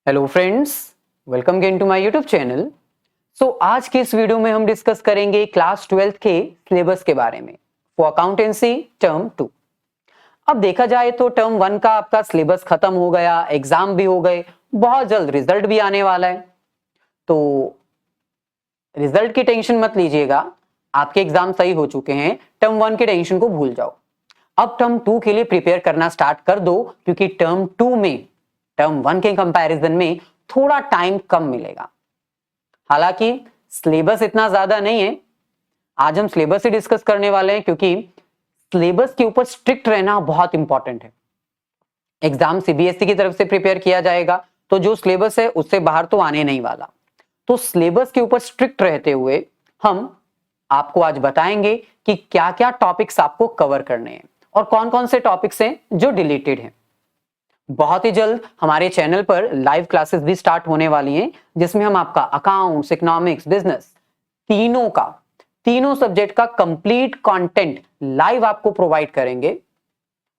Hello friends, welcome again to my YouTube channel. आज के इस वीडियो में हम डिस्कस करेंगे क्लास 12th के सिलेबस के बारे में फॉर अकाउंटेंसी टर्म 2। अब देखा जाए तो टर्म 1 का आपका सिलेबस खत्म हो गया, एग्जाम भी हो गए, बहुत जल्द रिजल्ट भी आने वाला है। तो रिजल्ट की टेंशन मत लीजिएगा, आपके एग्जाम सही हो चुके हैं, टर्म 1 की टेंशन को भूल जाओ। अब टर्म 2 के लिए प्रिपेयर करना स्टार्ट कर दो, क्योंकि टर्म 2 में टर्म 1 के कंपैरिजन में थोड़ा टाइम कम मिलेगा। हालांकि सिलेबस इतना ज्यादा नहीं है, आज हम सिलेबस ही डिस्कस करने वाले हैं, क्योंकि सिलेबस के ऊपर स्ट्रिक्ट रहना बहुत इंपॉर्टेंट है। एग्जाम सीबीएसई की तरफ से प्रिपेयर किया जाएगा, तो जो सिलेबस है उससे बाहर तो आने नहीं वाला। तो सिलेबस के ऊपर स्ट्रिक्ट रहते हुए हम आपको आज बताएंगे कि क्या क्या टॉपिक्स आपको कवर करने हैं और कौन कौन से टॉपिक्स हैं जो डिलीटेड हैं। बहुत ही जल्द हमारे चैनल पर लाइव क्लासेस भी स्टार्ट होने वाली हैं, जिसमें हम आपका अकाउंट्स, इकोनॉमिक्स, बिजनेस तीनों सब्जेक्ट का कंप्लीट कंटेंट लाइव आपको प्रोवाइड करेंगे।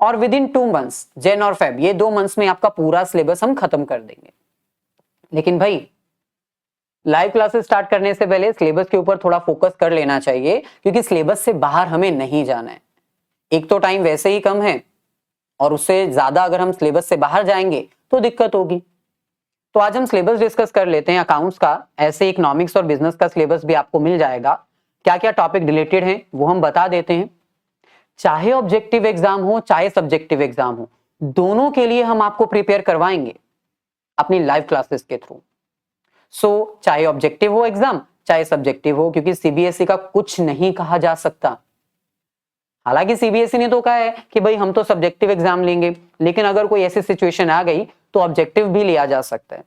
और विद इन 2 मंथ्स, जैन और फेब, ये 2 मंथ्स में आपका पूरा सिलेबस हम खत्म कर देंगे। लेकिन भाई, लाइव क्लासेस स्टार्ट करने से पहले सिलेबस के ऊपर थोड़ा फोकस कर लेना चाहिए, क्योंकि सिलेबस से बाहर हमें नहीं जाना है। एक तो टाइम वैसे ही कम है, और उससे ज्यादा अगर हम सिलेबस से बाहर जाएंगे तो दिक्कत होगी। तो आज हम सिलेबस डिस्कस कर लेते हैं अकाउंट्स का। ऐसे इकोनॉमिक्स और बिजनेस का सिलेबस भी आपको मिल जाएगा। क्या क्या टॉपिक रिलेटेड हैं वो हम बता देते हैं। चाहे ऑब्जेक्टिव एग्जाम हो चाहे सब्जेक्टिव एग्जाम हो, दोनों के लिए हम आपको प्रिपेयर करवाएंगे अपनी लाइव क्लासेस के थ्रू। चाहे ऑब्जेक्टिव हो एग्जाम चाहे सब्जेक्टिव हो, क्योंकि सीबीएसई का कुछ नहीं कहा जा सकता। हालांकि सीबीएसई ने तो कहा है कि भाई हम तो सब्जेक्टिव एग्जाम लेंगे, लेकिन अगर कोई ऐसी सिचुएशन आ गई तो ऑब्जेक्टिव भी लिया जा सकता है।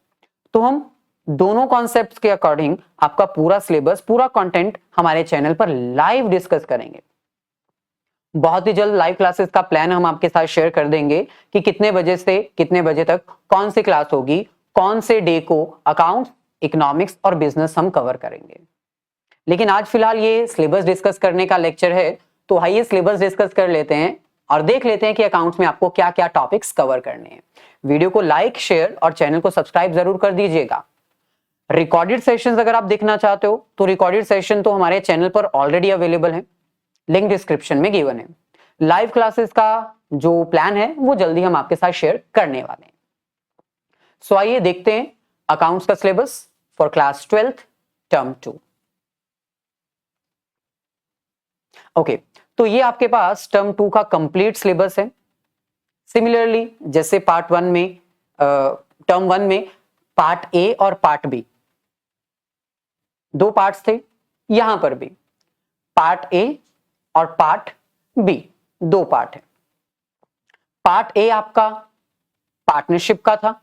तो हम दोनों कॉन्सेप्ट्स के अकॉर्डिंग आपका पूरा सिलेबस, पूरा कंटेंट हमारे चैनल पर लाइव डिस्कस करेंगे। बहुत ही जल्द लाइव क्लासेस का प्लान हम आपके साथ शेयर कर देंगे कि कितने बजे से कितने बजे तक कौन सी क्लास होगी, कौन से डे को अकाउंट्स, इकोनॉमिक्स और बिजनेस हम कवर करेंगे। लेकिन आज फिलहाल ये सिलेबस डिस्कस करने का लेक्चर है, तो आइए सिलेबस डिस्कस कर लेते हैं और देख लेते हैं कि अकाउंट्स में आपको क्या क्या टॉपिक्स कवर करने हैं। वीडियो को लाइक, शेयर और चैनल को सब्सक्राइब जरूर कर दीजिएगा। रिकॉर्डेड सेशंस अगर आप देखना चाहते हो तो रिकॉर्डेड सेशन तो हमारे चैनल पर ऑलरेडी अवेलेबल है, लिंक डिस्क्रिप्शन में गिवन है। लाइव क्लासेस का जो प्लान है वो जल्दी हम आपके साथ शेयर करने वाले हैं। आइए देखते हैं अकाउंट्स का syllabus for class 12th term 2। Okay, तो ये आपके पास टर्म 2 का कंप्लीट सिलेबस है। सिमिलरली जैसे पार्ट 1 में, टर्म 1 में पार्ट ए और पार्ट बी 2 पार्ट्स थे, यहां पर भी पार्ट ए और पार्ट बी 2 पार्ट है। पार्ट ए आपका पार्टनरशिप का था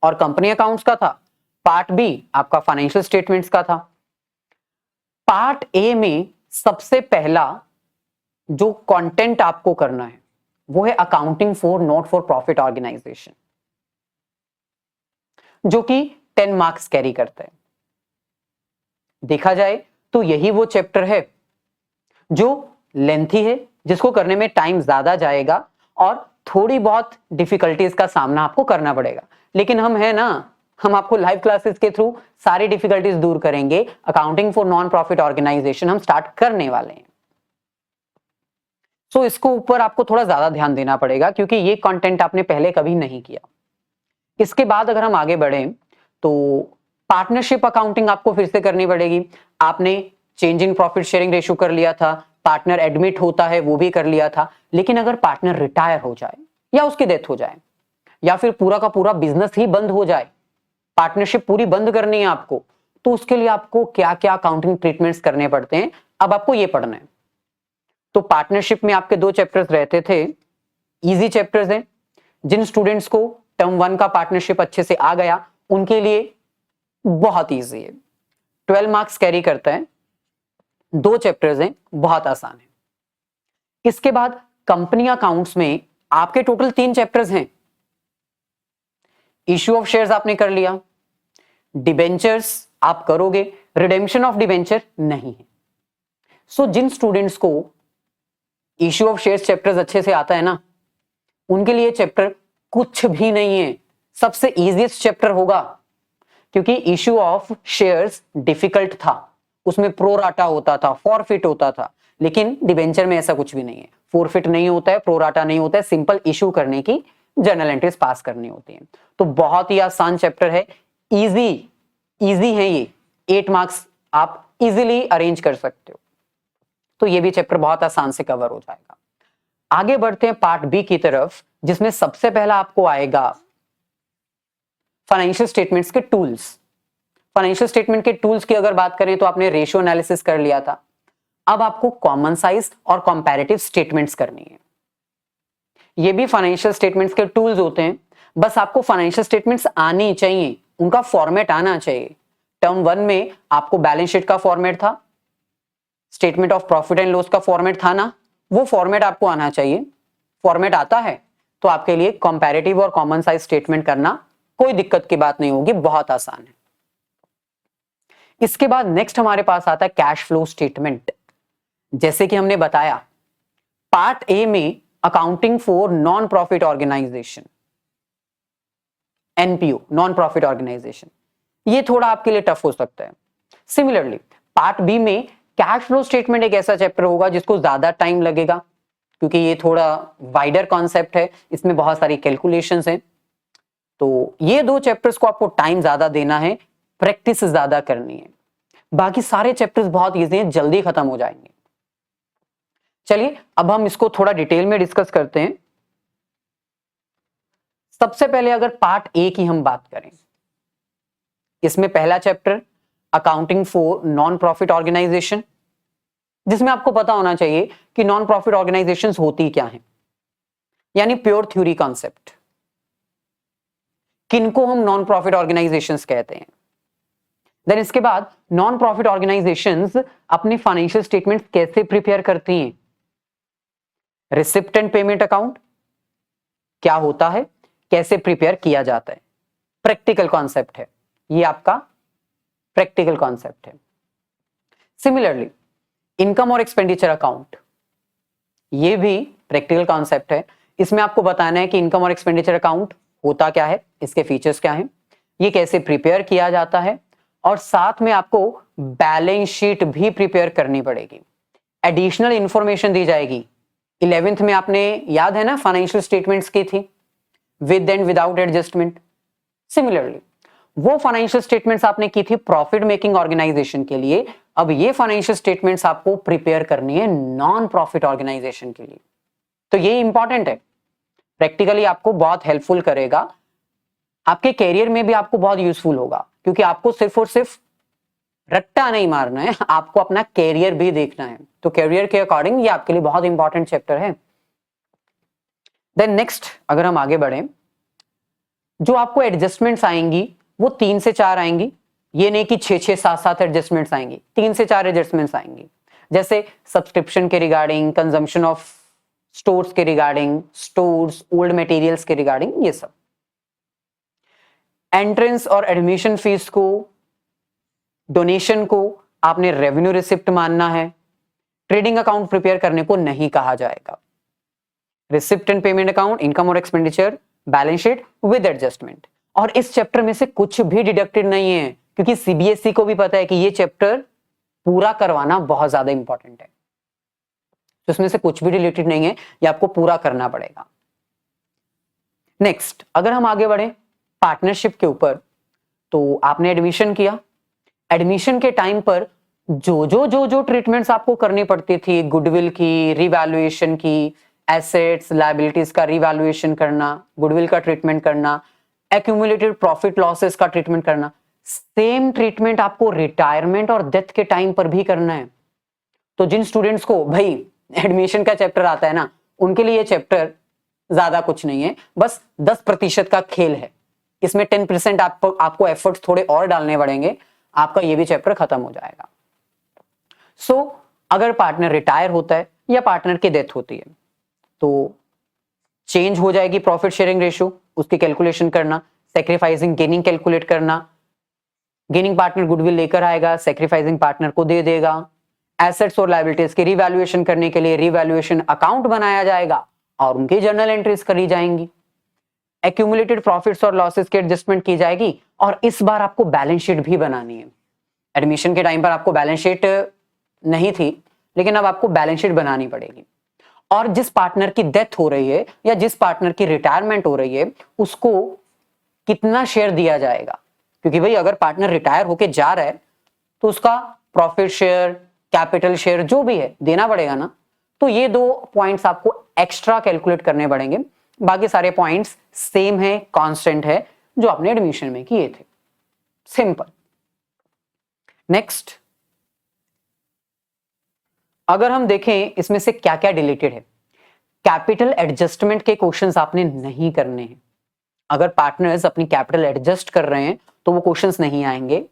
और कंपनी अकाउंट्स का था। पार्ट बी आपका फाइनेंशियल स्टेटमेंट्स का था। पार्ट ए में सबसे पहला जो कंटेंट आपको करना है वो है accounting for not for profit organisation, जो कि 10 मार्क्स कैरी करता है। देखा जाए तो यही वो चैप्टर है जो लेंथी है, जिसको करने में टाइम ज्यादा जाएगा और थोड़ी बहुत डिफिकल्टीज का सामना आपको करना पड़ेगा। लेकिन हम है ना, हम आपको लाइव क्लासेस के थ्रू सारी डिफिकल्टीज दूर करेंगे। Accounting for non profit organisation हम स्टार्ट करने वाले हैं। इसको ऊपर आपको थोड़ा ज्यादा ध्यान देना पड़ेगा, क्योंकि ये कंटेंट आपने पहले कभी नहीं किया। इसके बाद अगर हम आगे बढ़े तो पार्टनरशिप अकाउंटिंग आपको फिर से करनी पड़ेगी। आपने change in profit sharing ratio कर लिया था, पार्टनर एडमिट होता है वो भी कर लिया था। लेकिन अगर पार्टनर रिटायर हो जाए या उसकी डेथ हो जाए या फिर पूरा का पूरा बिजनेस ही बंद हो जाए, पार्टनरशिप पूरी बंद करनी है आपको, तो उसके लिए आपको क्या क्या अकाउंटिंग ट्रीटमेंट्स करने पड़ते हैं, अब आपको ये पढ़ना है। तो पार्टनरशिप में आपके 2 चैप्टर्स रहते थे, इजी चैप्टर्स हैं। जिन स्टूडेंट्स को टर्म 1 का पार्टनरशिप अच्छे से आ गया उनके लिए बहुत इजी है, 12 मार्क्स कैरी करता है, 2 चैप्टर्स हैं, बहुत आसान है। इसके बाद कंपनी अकाउंट्स में आपके टोटल 3 चैप्टर्स हैं। इश्यू ऑफ शेयर्स आपने कर लिया, डिबेंचर्स आप करोगे, रिडेम्पशन ऑफ डिबेंचर नहीं है। जिन स्टूडेंट्स को इश्यू ऑफ शेयर्स चैप्टर्स अच्छे से आता है ना, उनके लिए चैप्टर कुछ भी नहीं है। सबसे इजीएस्ट चैप्टर होगा, क्योंकि इश्यू ऑफ शेयर्स डिफिकल्ट था, उसमें प्रोराटा होता था, फॉरफिट होता था, लेकिन डिबेंचर में ऐसा कुछ भी नहीं है, फॉरफिट नहीं होता है, प्रोराटा नहीं होता है, सिंपल इश्यू करने की जर्नल एंट्रीज पास करनी होती है। तो बहुत ही आसान चैप्टर है, इजी है ये, 8 मार्क्स आप इजीली अरेंज कर सकते हो। तो ये भी चैप्टर बहुत आसान से कवर हो जाएगा। आगे बढ़ते हैं पार्ट बी की तरफ, जिसमें सबसे पहला आपको आएगा फाइनेंशियल स्टेटमेंट्स के टूल्स। फाइनेंशियल स्टेटमेंट के टूल्स की अगर बात करें तो आपने रेशियो एनालिसिस कर लिया था, अब आपको कॉमन साइज और कंपैरेटिव स्टेटमेंट्स करनी है। ये भी फाइनेंशियल स्टेटमेंट्स के टूल्स होते हैं, बस आपको फाइनेंशियल स्टेटमेंट्स आनी चाहिए, उनका फॉर्मेट आना चाहिए। टर्म 1 में आपको बैलेंस शीट का फॉर्मेट था, statement of profit and loss का फॉर्मेट था ना, वो फॉर्मेट आपको आना चाहिए। फॉर्मेट आता है तो आपके लिए कंपैरेटिव और कॉमन साइज स्टेटमेंट करना कोई दिक्कत की बात नहीं होगी, बहुत आसान है। इसके बाद नेक्स्ट हमारे पास आता है कैश फ्लो स्टेटमेंट। जैसे कि हमने बताया पार्ट ए में accounting for non profit organisation, NPO, non profit organisation, ये थोड़ा आपके लिए टफ हो सकता है। सिमिलरली पार्ट बी में कैश फ्लो स्टेटमेंट एक ऐसा चैप्टर होगा जिसको ज्यादा टाइम लगेगा, क्योंकि ये थोड़ा वाइडर कॉन्सेप्ट है, इसमें बहुत सारी कैलकुलेशंस हैं। तो ये दो चैप्टर्स को आपको टाइम ज्यादा देना है, प्रैक्टिस ज्यादा करनी है। बाकी सारे चैप्टर्स बहुत इजी हैं, जल्दी खत्म हो जाएंगे। चलिए अब हम इसको थोड़ा डिटेल में डिस्कस करते हैं। सबसे पहले अगर पार्ट ए की हम बात करें, इसमें पहला chapter accounting for non profit organisation, जिसमें आपको पता होना चाहिए कि नॉन प्रॉफिट ऑर्गेनाइजेशंस होती क्या हैं, यानी प्योर थ्योरी कॉन्सेप्ट, किनको हम नॉन प्रॉफिट ऑर्गेनाइजेशंस कहते हैं। देन इसके बाद नॉन प्रॉफिट ऑर्गेनाइजेशंस अपनी फाइनेंशियल स्टेटमेंट्स कैसे प्रिपेयर करती हैं, रिसिप्ट एंड पेमेंट अकाउंट क्या होता है, कैसे प्रिपेयर किया जाता है, प्रैक्टिकल कॉन्सेप्ट है, ये आपका प्रैक्टिकल कॉन्सेप्ट है। सिमिलरली इनकम और एक्सपेंडिचर अकाउंट, ये भी प्रैक्टिकल कॉन्सेप्ट है। इसमें आपको बताना है कि इनकम और एक्सपेंडिचर अकाउंट होता क्या है, इसके फीचर्स क्या हैं, ये कैसे प्रिपेयर किया जाता है, और साथ में आपको बैलेंस शीट भी प्रिपेयर करनी पड़ेगी, एडिशनल इंफॉर्मेशन दी जाएगी। 11th में आपने याद है ना फाइनेंशियल स्टेटमेंट्स की थी, with and without adjustment. Similarly वो फाइनेंशियल स्टेटमेंट्स आपने की थी प्रॉफिट मेकिंग ऑर्गेनाइजेशन के लिए, अब ये फाइनेंशियल स्टेटमेंट्स आपको प्रिपेयर करनी है नॉन प्रॉफिट ऑर्गेनाइजेशन के लिए। तो ये इंपॉर्टेंट है, प्रैक्टिकली आपको बहुत हेल्पफुल करेगा, आपके कैरियर में भी आपको बहुत यूजफुल होगा, क्योंकि आपको सिर्फ और सिर्फ रट्टा नहीं मारना है, आपको अपना कैरियर भी देखना है। तो कैरियर के अकॉर्डिंग ये आपके लिए बहुत इंपॉर्टेंट चैप्टर है। देन नेक्स्ट अगर हम आगे बढ़े, जो आपको एडजस्टमेंट्स आएंगी वो 3 से 4 आएंगी, ये नहीं कि 6-6, 7-7 एडजस्टमेंट्स आएंगी, 3 से 4 एडजस्टमेंट्स आएंगी। जैसे सब्सक्रिप्शन के रिगार्डिंग, कंजम्पशन ऑफ स्टोर्स के रिगार्डिंग, स्टोर्स ओल्ड मटेरियल्स के रिगार्डिंग, ये सब। एंट्रेंस और एडमिशन फीस को, डोनेशन को आपने रेवेन्यू रिसिप्ट मानना है, ट्रेडिंग अकाउंट प्रिपेयर करने को नहीं कहा जाएगा। Receipt and payment account, income और expenditure, balance sheet with adjustment. और इस चैप्टर में से कुछ भी डिडक्टेड नहीं है, क्योंकि सीबीएसई को भी पता है कि ये चैप्टर पूरा करवाना बहुत ज्यादा इंपॉर्टेंट है, तो इसमें से कुछ भी रिलेटेड नहीं है, ये आपको पूरा करना पड़ेगा। नेक्स्ट अगर हम आगे बढ़े पार्टनरशिप के ऊपर, तो आपने एडमिशन किया, एडमिशन के टाइम पर जो ट्रीटमेंट्स आपको करनी पड़ती थी, गुडविल की, रिवैल्यूएशन की, एसेट्स लायबिलिटीज का रिवैल्यूएशन करना, गुडविल का ट्रीटमेंट करना, एक्यूमुलेटेड प्रॉफिट लॉसेस का ट्रीटमेंट करना, सेम ट्रीटमेंट आपको रिटायरमेंट और डेथ के टाइम पर भी करना है। तो जिन स्टूडेंट्स को भाई एडमिशन का चैप्टर आता है ना, उनके लिए ये चैप्टर ज्यादा कुछ नहीं है, बस 10% का खेल है, इसमें 10% आपको एफर्ट्स थोड़े और डालने पड़ेंगे, आपका ये भी चैप्टर खत्म हो जाएगा। सो अगर पार्टनर रिटायर होता है या पार्टनर की डेथ होती है, तो चेंज हो जाएगी प्रॉफिट शेयरिंग रेशियो, उसकी कैलकुलेशन करना, सैक्रिफाइसिंग गेनिंग कैलकुलेट करना, गेनिंग पार्टनर गुडविल लेकर आएगा, सैक्रिफाइसिंग पार्टनर को दे देगा, एसेट्स और लायबिलिटीज की रिवैल्यूएशन करने के लिए रिवैल्यूएशन अकाउंट बनाया जाएगा और उनकी जर्नल एंट्रीज करी जाएंगी। एक्यूमुलेटेड प्रॉफिट्स और लॉसेस की एडजस्टमेंट की जाएगी और इस बार आपको बैलेंस शीट भी बनानी है। एडमिशन के टाइम पर आपको बैलेंस शीट नहीं थी, लेकिन अब आपको बैलेंस शीट बनानी पड़ेगी। और जिस पार्टनर की डेथ हो रही है या जिस पार्टनर की रिटायरमेंट हो रही है उसको कितना शेयर दिया जाएगा, क्योंकि भाई अगर पार्टनर रिटायर होके जा रहा है तो उसका प्रॉफिट शेयर, कैपिटल शेयर जो भी है देना पड़ेगा ना। तो ये 2 पॉइंट्स आपको एक्स्ट्रा कैलकुलेट करने पड़ेंगे, बाकी सारे पॉइंट्स सेम है, कांस्टेंट है जो आपने एडमिशन में किए थे। सिंपल। नेक्स्ट, अगर हम देखें इसमें से क्या क्या डिलीटेड है। कैपिटल एडजस्टमेंट के क्वेश्चंस आपने नहीं करने हैं। अगर पार्टनर्स अपनी कैपिटल एडजस्ट कर रहे हैं तो वो क्वेश्चंस नहीं आएंगे।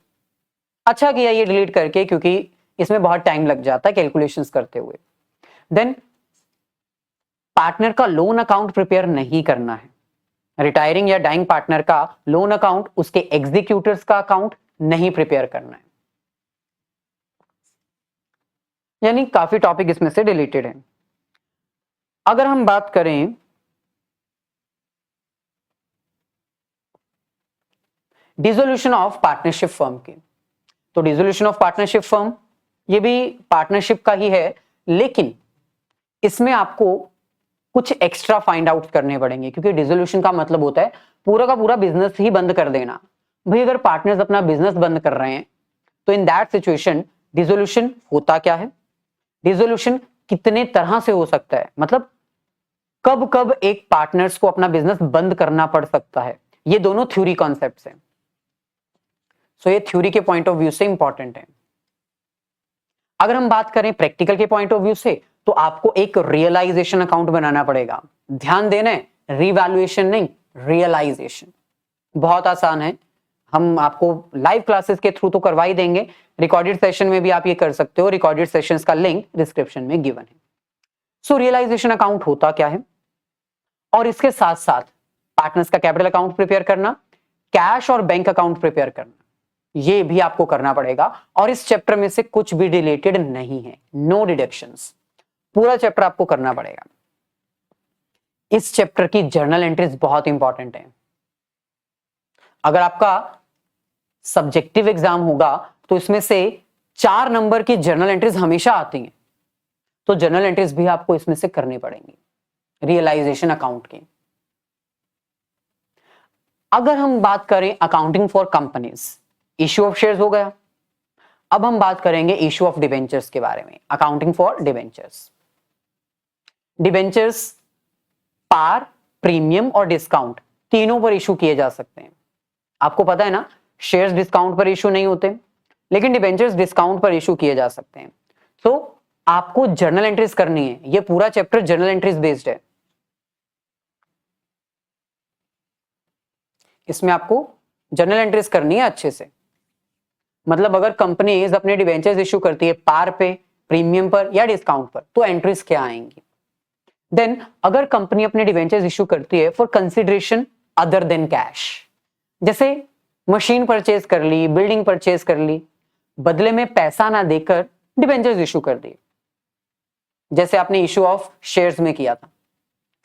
अच्छा किया ये डिलीट करके, क्योंकि इसमें बहुत टाइम लग जाता है कैलकुलेशंस करते हुए। देन पार्टनर का लोन अकाउंट प्रिपेयर नहीं करना है। रिटायरिंग या डाइंग पार्टनर का लोन अकाउंट, उसके एग्जीक्यूटर्स का अकाउंट नहीं प्रिपेयर करना है। यानी काफी टॉपिक इसमें से डिलीटेड है। अगर हम बात करें डिसोल्यूशन ऑफ पार्टनरशिप फर्म की, तो डिसोल्यूशन ऑफ पार्टनरशिप फर्म ये भी पार्टनरशिप का ही है, लेकिन इसमें आपको कुछ एक्स्ट्रा फाइंड आउट करने पड़ेंगे, क्योंकि डिसोल्यूशन का मतलब होता है पूरा का पूरा बिजनेस ही बंद कर देना। भाई अगर पार्टनर्स अपना बिजनेस बंद कर रहे हैं तो इन दैट सिचुएशन डिसोल्यूशन होता क्या है, डिसोल्यूशन कितने तरह से हो सकता है, मतलब कब कब एक पार्टनर्स को अपना बिजनेस बंद करना पड़ सकता है। ये दोनों थ्योरी कॉन्सेप्ट्स हैं। सो ये थ्योरी के पॉइंट ऑफ व्यू से इंपॉर्टेंट है। अगर हम बात करें प्रैक्टिकल के पॉइंट ऑफ व्यू से, तो आपको एक रियलाइजेशन अकाउंट बनाना पड़ेगा। ध्यान देना है, रिवैल्यूएशन नहीं, रियलाइजेशन। बहुत आसान है, हम आपको लाइव क्लासेस के थ्रू तो करवा ही देंगे, रिकॉर्डेड सेशन में भी आप ये कर सकते हो। रिकॉर्डेड सेशंस का लिंक डिस्क्रिप्शन में गिवन है। सो रियलाइजेशन अकाउंट होता क्या है, और इसके साथ साथ पार्टनर्स का कैपिटल अकाउंट प्रिपेयर करना, कैश और बैंक अकाउंट प्रिपेयर करना, ये भी आपको करना पड़ेगा। और इस चैप्टर में से कुछ भी डिलीटेड नहीं है, नो डिडक्शंस, पूरा चैप्टर आपको करना पड़ेगा। इस चैप्टर की जर्नल एंट्रीज बहुत इंपॉर्टेंट है। अगर आपका सब्जेक्टिव एग्जाम होगा तो इसमें से 4 नंबर की जर्नल एंट्रीज हमेशा आती हैं, तो जर्नल एंट्रीज भी आपको इसमें से करनी पड़ेंगी रियलाइजेशन अकाउंट की। अगर हम बात करें accounting for companies, issue of shares हो गया। अब हम बात करेंगे इश्यू ऑफ डिबेंचर्स के बारे में, accounting for debentures. Debentures par, premium और डिस्काउंट तीनों पर इशू किए जा सकते हैं। आपको पता है ना, शेयर्स डिस्काउंट पर इशू नहीं होते, लेकिन डिबेंचर्स डिस्काउंट पर इशू किए जा सकते हैं। तो आपको जर्नल एंट्रीज करनी है। ये पूरा चैप्टर जर्नल एंट्रीज बेस्ड है। इसमें आपको जर्नल एंट्रीज करनी है अच्छे से। मतलब अगर कंपनीज अपने डिबेंचर्स इशू करती है पार पे, प्रीमियम पर या डिस्काउंट पर, तो एंट्रीज क्या आएंगी। देन अगर कंपनी अपने डिबेंचर्स इशू करती है for consideration other than cash, जैसे मशीन परचेज कर ली, बिल्डिंग परचेज कर ली, बदले में पैसा ना देकर डिबेंचर्स इशू कर दिए, जैसे आपने इशू ऑफ शेयर्स में किया था,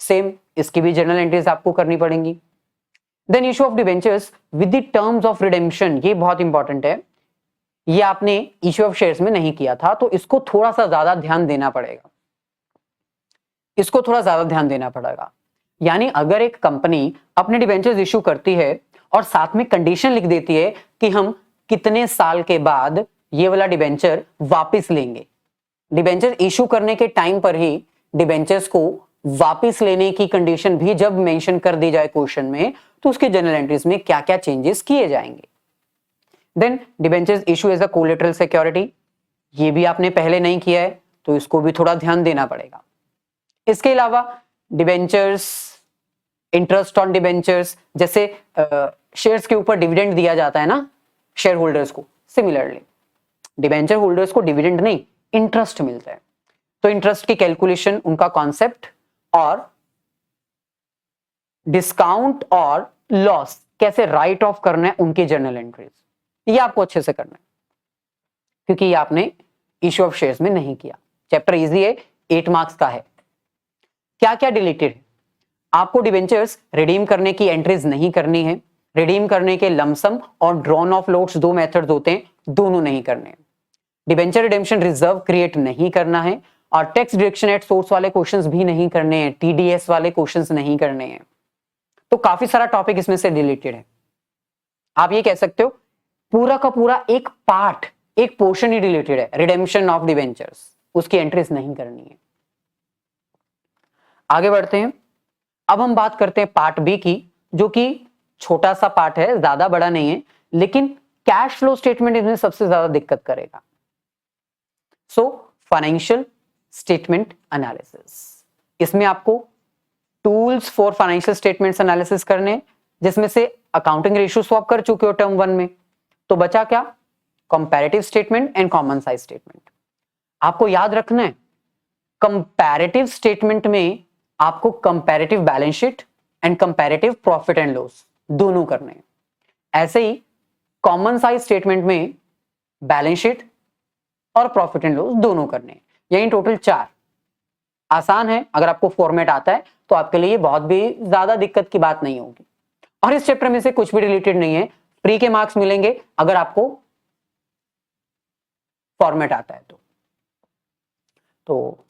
सेम इसकी भी जर्नल एंट्रीज आपको करनी पड़ेंगी। Then issue of debentures with the terms of redemption, ये बहुत इंपॉर्टेंट है। ये आपने इशू ऑफ शेयर्स में नहीं किया था, तो इसको थोड़ा सा ज्यादा ध्यान देना पड़ेगा, इसको थोड़ा ज्यादा ध्यान देना पड़ेगा। यानी अगर एक कंपनी अपने डिबेंचर्स इशू करती है और साथ में कंडीशन लिख देती है कि हम कितने साल के बाद ये वाला डिबेंचर वापस लेंगे, डिबेंचर इशू करने के टाइम पर ही डिबेंचर्स को वापस लेने की कंडीशन भी जब मेंशन कर दी जाए क्वेश्चन में, तो उसके जर्नल एंट्रीज में क्या क्या चेंजेस किए जाएंगे। Then debentures issue as a collateral security, ये भी आपने पहले नहीं किया है, तो इसको भी थोड़ा ध्यान देना पड़ेगा। इसके अलावा डिबेंचर्स, इंटरेस्ट ऑन डिबेंचर्स, जैसे शेयर्स के ऊपर डिविडेंड दिया जाता है ना शेयर होल्डर्स को, सिमिलरली डिबेंचर होल्डर्स को डिविडेंड नहीं, इंटरेस्ट मिलता है। तो इंटरेस्ट की कैलकुलेशन, उनका कॉन्सेप्ट, और डिस्काउंट और लॉस कैसे राइट ऑफ करना है, उनकी जर्नल एंट्रीज, ये आपको अच्छे से करना है, क्योंकि ये आपने इशू ऑफ शेयर्स में नहीं किया। चैप्टर इजी है, 8 मार्क्स का है। क्या क्या डिलीटेड है, आपको डिबेंचर्स रिडीम करने की एंट्रीज नहीं करनी है। रिडीम करने के लमसम और ड्रॉन ऑफ लोड्स दो मेथड्स होते हैं, दोनों नहीं करने हैं। डिबेंचर रिडेम्पशन रिजर्व क्रिएट नहीं करना है और टैक्स डिडक्शन एट सोर्स वाले क्वेश्चंस भी नहीं करने हैं, टीडीएस वाले क्वेश्चंस नहीं करने हैं। तो काफी सारा टॉपिक इसमें से रिलेटेड है। आप ये कह सकते हो पूरा का पूरा एक पार्ट, एक पोर्शन ही रिलेटेड है रिडेम्पशन ऑफ डिबेंचर्स, उसकी एंट्रीज नहीं करनी है। आगे बढ़ते हैं। अब हम बात करते हैं पार्ट बी की, जो कि छोटा सा पार्ट है, ज्यादा बड़ा नहीं है, लेकिन कैश फ्लो स्टेटमेंट इसमें सबसे ज्यादा दिक्कत करेगा। सो फाइनेंशियल स्टेटमेंट एनालिसिस, इसमें आपको tools for financial statements analysis करने, जिसमें से अकाउंटिंग रेशियो स्वैप कर चुके हो टर्म 1 में, तो बचा क्या? Comparative statement and common size statement. आपको याद रखना है कंपैरेटिव स्टेटमेंट में आपको comparative balance sheet and comparative profit and loss दोनों करने हैं। ऐसे ही कॉमन साइज स्टेटमेंट में बैलेंस शीट और प्रॉफिट एंड लॉस दोनों करने हैं। यही टोटल 4। आसान है, अगर आपको फॉर्मेट आता है तो आपके लिए बहुत भी ज्यादा दिक्कत की बात नहीं होगी। और इस चैप्टर में से कुछ भी रिलेटेड नहीं है, फ्री के मार्क्स मिलेंगे अगर आपको फॉर्मेट आता है तो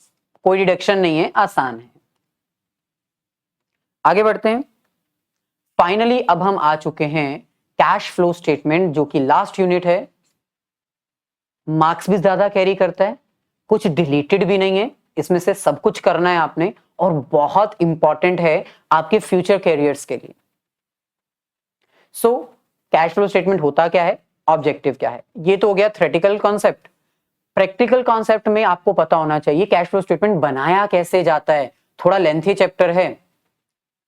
कोई डिडक्शन नहीं है, आसान है। आगे बढ़ते हैं। फाइनली अब हम आ चुके हैं कैश फ्लो स्टेटमेंट, जो कि लास्ट यूनिट है। मार्क्स भी ज्यादा कैरी करता है, कुछ डिलीटेड भी नहीं है, इसमें से सब कुछ करना है आपने, और बहुत इंपॉर्टेंट है आपके फ्यूचर कैरियर्स के लिए। सो कैश फ्लो स्टेटमेंट होता क्या है, ऑब्जेक्टिव क्या है, ये तो हो गया थ्योरेटिकल कॉन्सेप्ट। प्रैक्टिकल कॉन्सेप्ट में आपको पता होना चाहिए कैश फ्लो स्टेटमेंट बनाया कैसे जाता है। थोड़ा लेंथी चैप्टर है,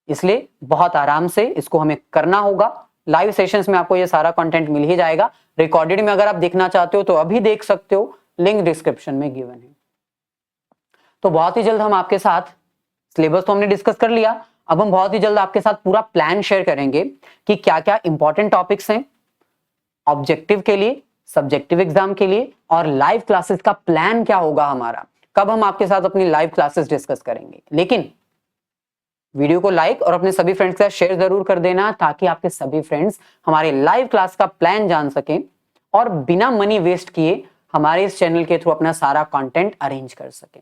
इसलिए बहुत आराम से इसको हमें करना होगा। लाइव सेशंस में आपको ये सारा कंटेंट मिल ही जाएगा। रिकॉर्डेड में अगर आप देखना चाहते हो तो अभी देख सकते हो, लिंक डिस्क्रिप्शन में गिवन है। तो बहुत ही जल्द हम आपके साथ, सिलेबस तो हमने डिस्कस कर लिया, अब हम बहुत ही जल्द आपके साथ पूरा प्लान शेयर करेंगे कि क्या क्या इंपॉर्टेंट टॉपिक्स हैं ऑब्जेक्टिव के लिए, सब्जेक्टिव एग्जाम के लिए, और लाइव क्लासेस का प्लान क्या होगा हमारा, कब हम आपके साथ अपनी लाइव क्लासेस डिस्कस करेंगे। लेकिन वीडियो को लाइक और अपने सभी फ्रेंड्स के साथ शेयर जरूर कर देना, ताकि आपके सभी फ्रेंड्स हमारे लाइव क्लास का प्लान जान सकें और बिना मनी वेस्ट किए हमारे इस चैनल के थ्रू अपना सारा कंटेंट अरेंज कर सकें।